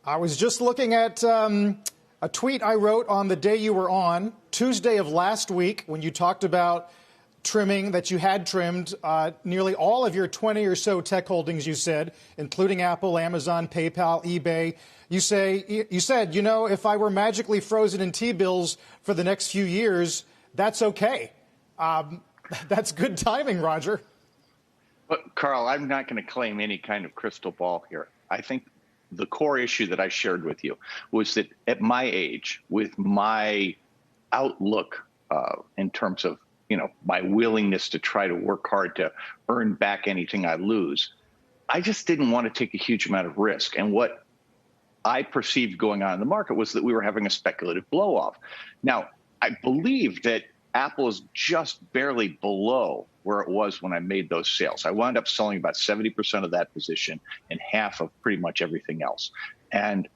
I was just looking at a tweet I wrote on the day you were on, Tuesday of last week, when you talked about trimming, that you had trimmed nearly all of your 20 or so tech holdings, you said, including Apple, Amazon, PayPal, eBay. You said, you know, if I were magically frozen in T-bills for the next few years, that's okay. That's good timing, Roger. But, Carl, I'm not going to claim any kind of crystal ball here. I think the core issue that I shared with you was that at my age, with my outlook in terms of, you know, my willingness to try to work hard to earn back anything I lose, I just didn't want to take a huge amount of risk. And what I perceived going on in the market was that we were having a speculative blow off. Now, I believe that Apple is just barely below where it was when I made those sales. I wound up selling about 70% of that position and half of pretty much everything else. And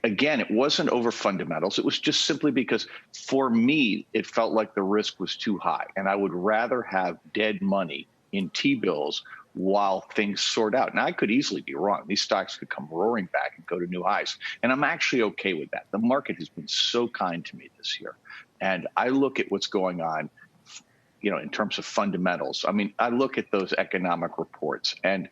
again, it wasn't over fundamentals. It was just simply because for me, it felt like the risk was too high. And I would rather have dead money in T-bills while things sort out. Now, I could easily be wrong. These stocks could come roaring back and go to new highs. And I'm actually okay with that. The market has been so kind to me this year. And I look at what's going on, you know, in terms of fundamentals. I mean, I look at those economic reports, and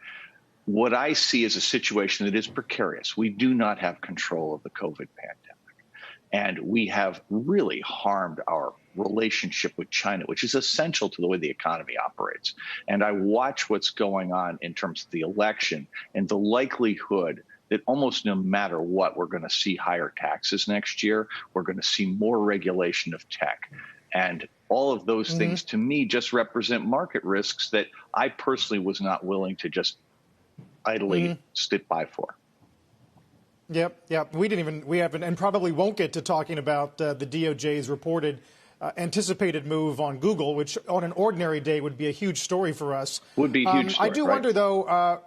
what I see is a situation that is precarious. We do not have control of the COVID pandemic, and we have really harmed our relationship with China, which is essential to the way the economy operates. And I watch what's going on in terms of the election and the likelihood that almost no matter what, we're going to see higher taxes next year. We're going to see more regulation of tech. And all of those things, to me, just represent market risks that I personally was not willing to just idly sit by for. Yep. We haven't, and probably won't get to talking about the DOJ's reported anticipated move on Google, which on an ordinary day would be a huge story for us. Would be a huge story, I do wonder, though,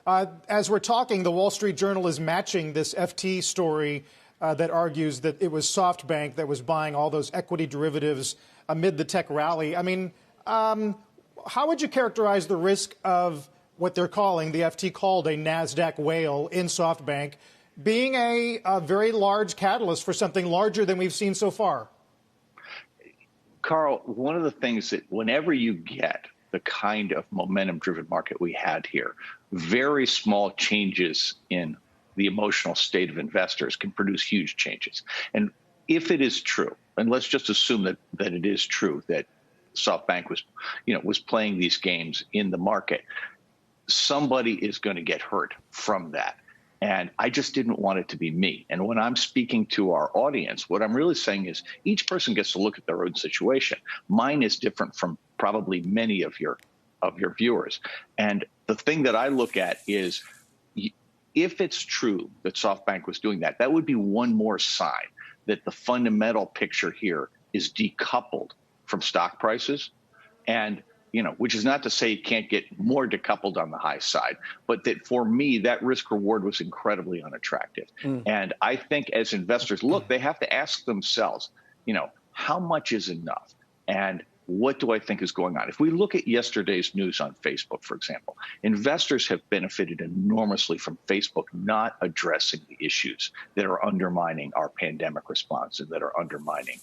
as we're talking, the Wall Street Journal is matching this FT story that argues that it was SoftBank that was buying all those equity derivatives amid the tech rally. I mean, how would you characterize the risk of what they're calling, the FT called a NASDAQ whale in SoftBank, being a very large catalyst for something larger than we've seen so far? Carl, one of the things that whenever you get the kind of momentum-driven market we had here, very small changes in the emotional state of investors can produce huge changes. And if it is true, and let's just assume that it is true that SoftBank was playing these games in the market, somebody is going to get hurt from that. And I just didn't want it to be me. And when I'm speaking to our audience, what I'm really saying is each person gets to look at their own situation. Mine is different from probably many of your viewers. And the thing that I look at is, if it's true that SoftBank was doing that, that would be one more sign that the fundamental picture here is decoupled from stock prices. And which is not to say you can't get more decoupled on the high side, but that for me, that risk reward was incredibly unattractive. And I think as investors look, they have to ask themselves, how much is enough? And what do I think is going on? If we look at yesterday's news on Facebook, for example, investors have benefited enormously from Facebook not addressing the issues that are undermining our pandemic response and that are undermining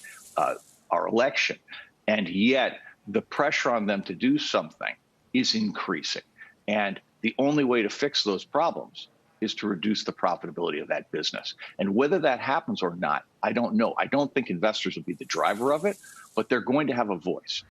our election. And yet, the pressure on them to do something is increasing. And the only way to fix those problems is to reduce the profitability of that business. And whether that happens or not, I don't know. I don't think investors will be the driver of it, but they're going to have a voice.